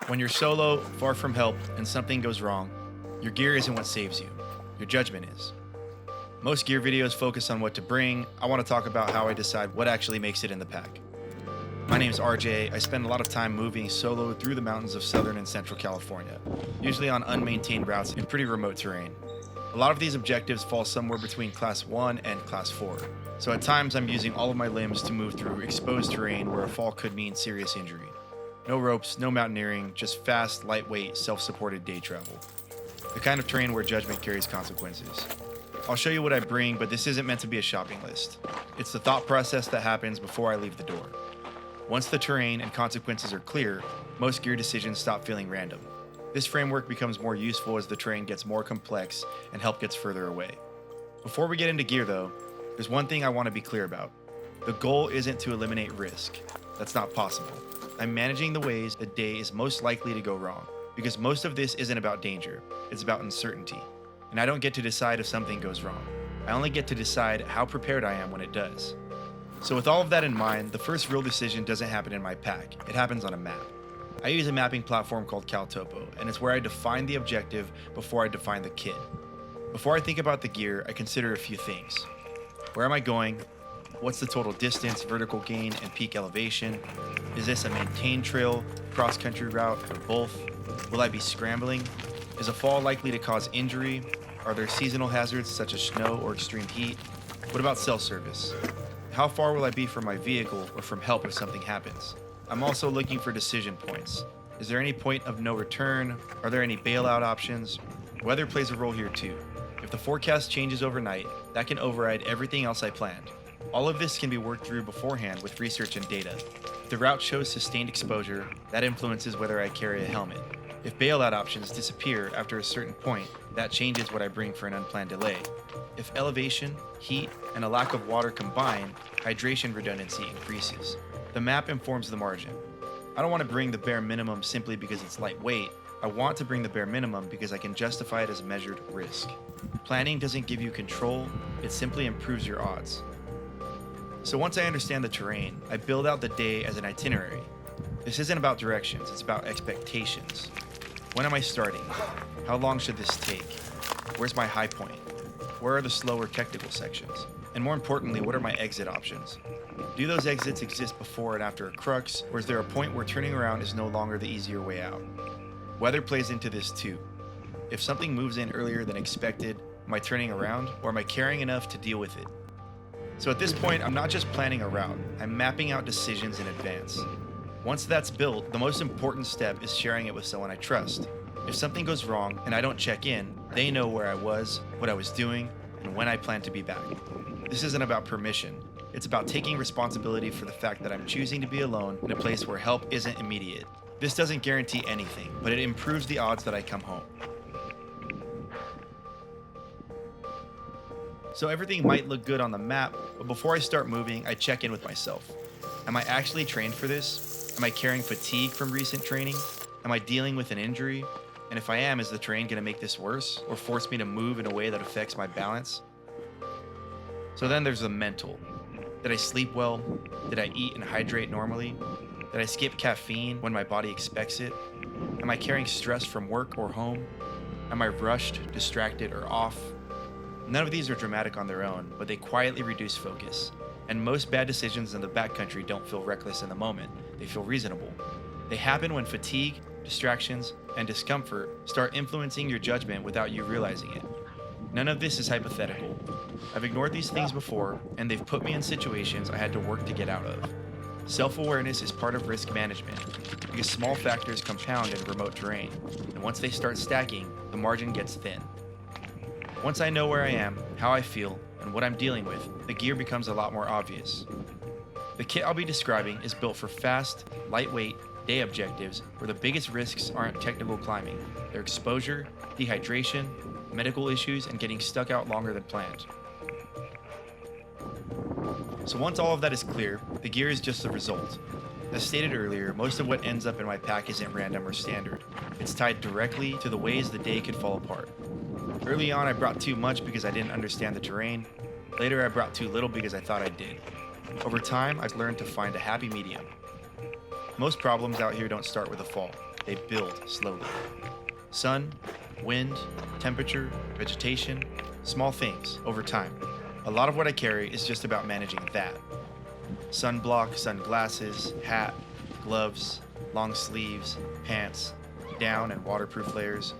When you're solo, far from help, and something goes wrong, your gear isn't what saves you. Your judgment is. Most gear videos focus on what to bring. I want to talk about how I decide what actually makes it in the pack. My name is RJ. I spend a lot of time moving solo through the mountains of Southern and Central California, usually on unmaintained routes in pretty remote terrain. A lot of these objectives fall somewhere between Class 1 and Class 4, so at times I'm using all of my limbs to move through exposed terrain where a fall could mean serious injury. No ropes, no mountaineering, just fast, lightweight, self-supported day travel. The kind of terrain where judgment carries consequences. I'll show you what I bring, but this isn't meant to be a shopping list. It's the thought process that happens before I leave the door. Once the terrain and consequences are clear, most gear decisions stop feeling random. This framework becomes more useful as the terrain gets more complex and help gets further away. Before we get into gear though, there's one thing I want to be clear about. The goal isn't to eliminate risk. That's not possible. I'm managing the ways the day is most likely to go wrong, because most of this isn't about danger, it's about uncertainty. And I don't get to decide if something goes wrong. I only get to decide how prepared I am when it does. So with all of that in mind, the first real decision doesn't happen in my pack, it happens on a map. I use a mapping platform called CalTopo, and it's where I define the objective before I define the kit. Before I think about the gear, I consider a few things. Where am I going? What's the total distance, vertical gain, and peak elevation? Is this a maintained trail, cross-country route, or both? Will I be scrambling? Is a fall likely to cause injury? Are there seasonal hazards such as snow or extreme heat? What about cell service? How far will I be from my vehicle or from help if something happens? I'm also looking for decision points. Is there any point of no return? Are there any bailout options? Weather plays a role here too. If the forecast changes overnight, that can override everything else I planned. All of this can be worked through beforehand with research and data. If the route shows sustained exposure, that influences whether I carry a helmet. If bailout options disappear after a certain point, that changes what I bring for an unplanned delay. If elevation, heat, and a lack of water combine, hydration redundancy increases. The map informs the margin. I don't want to bring the bare minimum simply because it's lightweight. I want to bring the bare minimum because I can justify it as measured risk. Planning doesn't give you control, it simply improves your odds. So once I understand the terrain, I build out the day as an itinerary. This isn't about directions, it's about expectations. When am I starting? How long should this take? Where's my high point? Where are the slower technical sections? And more importantly, what are my exit options? Do those exits exist before and after a crux, or is there a point where turning around is no longer the easier way out? Weather plays into this too. If something moves in earlier than expected, am I turning around, or am I carrying enough to deal with it? So at this point, I'm not just planning a route, I'm mapping out decisions in advance. Once that's built, the most important step is sharing it with someone I trust. If something goes wrong and I don't check in, they know where I was, what I was doing, and when I plan to be back. This isn't about permission. It's about taking responsibility for the fact that I'm choosing to be alone in a place where help isn't immediate. This doesn't guarantee anything, but it improves the odds that I come home. So everything might look good on the map, but before I start moving, I check in with myself. Am I actually trained for this? Am I carrying fatigue from recent training? Am I dealing with an injury? And if I am, is the terrain going to make this worse or force me to move in a way that affects my balance? So then there's the mental. Did I sleep well? Did I eat and hydrate normally? Did I skip caffeine when my body expects it? Am I carrying stress from work or home? Am I rushed, distracted, or off? None of these are dramatic on their own, but they quietly reduce focus. And most bad decisions in the backcountry don't feel reckless in the moment, they feel reasonable. They happen when fatigue, distractions, and discomfort start influencing your judgment without you realizing it. None of this is hypothetical. I've ignored these things before, and they've put me in situations I had to work to get out of. Self-awareness is part of risk management, because small factors compound in remote terrain, and once they start stacking, the margin gets thin. Once I know where I am, how I feel, and what I'm dealing with, the gear becomes a lot more obvious. The kit I'll be describing is built for fast, lightweight, day objectives where the biggest risks aren't technical climbing, they're exposure, dehydration, medical issues, and getting stuck out longer than planned. So once all of that is clear, the gear is just the result. As stated earlier, most of what ends up in my pack isn't random or standard. It's tied directly to the ways the day could fall apart. Early on, I brought too much because I didn't understand the terrain. Later, I brought too little because I thought I did. Over time, I've learned to find a happy medium. Most problems out here don't start with a fall. they build slowly. Sun, wind, temperature, vegetation, small things over time. A lot of what I carry is just about managing that. Sunblock, sunglasses, hat, gloves, long sleeves, pants, down and waterproof layers.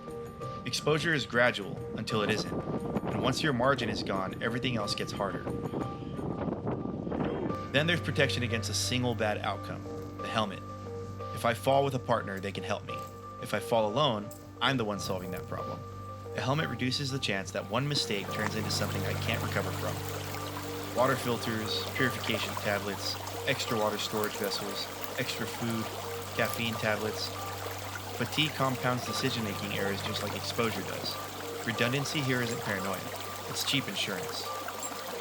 Exposure is gradual until it isn't. And once your margin is gone, everything else gets harder. Then there's protection against a single bad outcome, the helmet. If I fall with a partner, they can help me. If I fall alone, I'm the one solving that problem. A helmet reduces the chance that one mistake turns into something I can't recover from. Water filters, purification tablets, extra water storage vessels, extra food, caffeine tablets. Fatigue compounds decision-making errors just like exposure does. Redundancy here isn't paranoia, it's cheap insurance.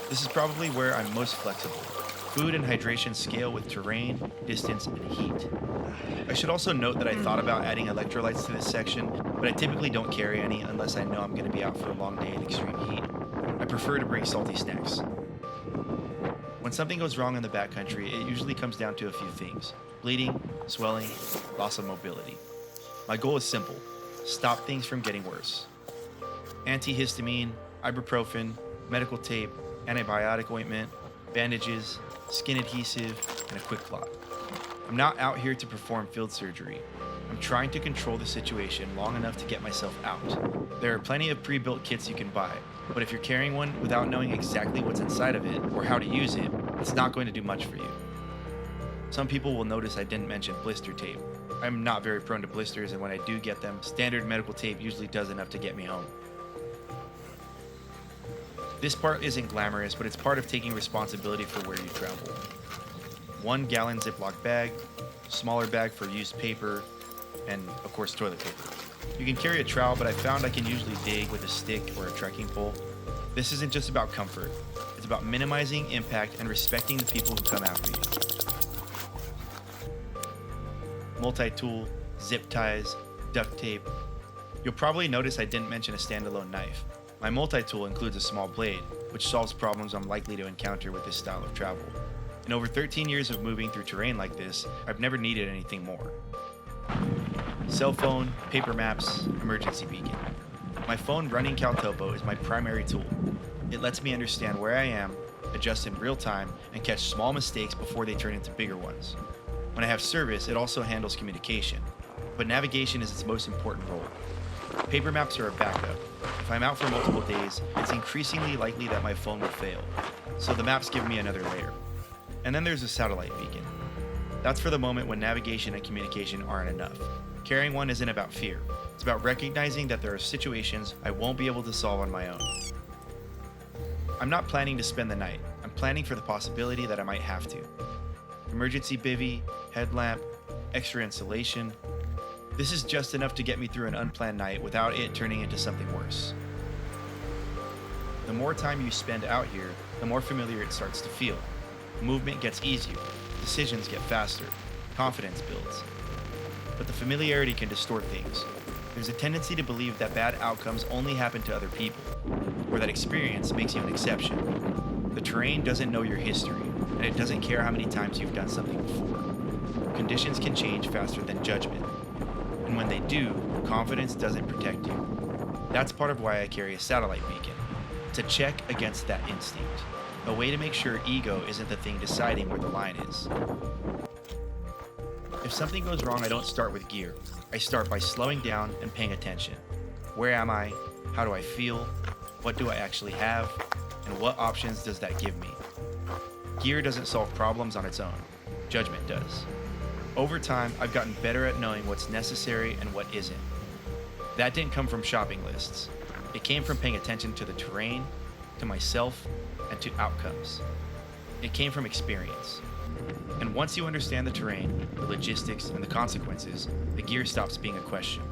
This is probably where I'm most flexible. Food and hydration scale with terrain, distance, and heat. I should also note that I thought about adding electrolytes to this section, but I typically don't carry any unless I know I'm going to be out for a long day in extreme heat. I prefer to bring salty snacks. When something goes wrong in the backcountry, it usually comes down to a few things: bleeding, swelling, loss of mobility. My goal is simple: stop things from getting worse. Antihistamine, ibuprofen, medical tape, antibiotic ointment, bandages, skin adhesive, and a quick clot. I'm not out here to perform field surgery. I'm trying to control the situation long enough to get myself out. There are plenty of pre-built kits you can buy, but if you're carrying one without knowing exactly what's inside of it or how to use it, it's not going to do much for you. Some people will notice I didn't mention blister tape. I'm not very prone to blisters, and when I do get them, standard medical tape usually does enough to get me home. This part isn't glamorous, but it's part of taking responsibility for where you travel. 1 gallon Ziploc bag, smaller bag for used paper, and of course toilet paper. You can carry a trowel, but I found I can usually dig with a stick or a trekking pole. This isn't just about comfort, it's about minimizing impact and respecting the people who come after you. Multi-tool, zip ties, duct tape. You'll probably notice I didn't mention a standalone knife. My multi-tool includes a small blade, which solves problems I'm likely to encounter with this style of travel. In over 13 years of moving through terrain like this, I've never needed anything more. Cell phone, paper maps, emergency beacon. My phone running CalTopo is my primary tool. It lets me understand where I am, adjust in real time, and catch small mistakes before they turn into bigger ones. When I have service, it also handles communication, but navigation is its most important role. Paper maps are a backup. If I'm out for multiple days, it's increasingly likely that my phone will fail, so the maps give me another layer. And then there's a satellite beacon. That's for the moment when navigation and communication aren't enough. Carrying one isn't about fear. It's about recognizing that there are situations I won't be able to solve on my own. I'm not planning to spend the night. I'm planning for the possibility that I might have to. Emergency bivvy, headlamp, extra insulation. This is just enough to get me through an unplanned night without it turning into something worse. The more time you spend out here, the more familiar it starts to feel. Movement gets easier, decisions get faster, confidence builds. But the familiarity can distort things. There's a tendency to believe that bad outcomes only happen to other people, or that experience makes you an exception. The terrain doesn't know your history, and it doesn't care how many times you've done something before. Conditions can change faster than judgment. And when they do, confidence doesn't protect you. That's part of why I carry a satellite beacon, to check against that instinct, a way to make sure ego isn't the thing deciding where the line is. If something goes wrong, I don't start with gear. I start by slowing down and paying attention. Where am I? How do I feel? What do I actually have? And what options does that give me? Gear doesn't solve problems on its own. Judgment does. Over time, I've gotten better at knowing what's necessary and what isn't. That didn't come from shopping lists. It came from paying attention to the terrain, to myself, and to outcomes. It came from experience. And once you understand the terrain, the logistics, and the consequences, the gear stops being a question.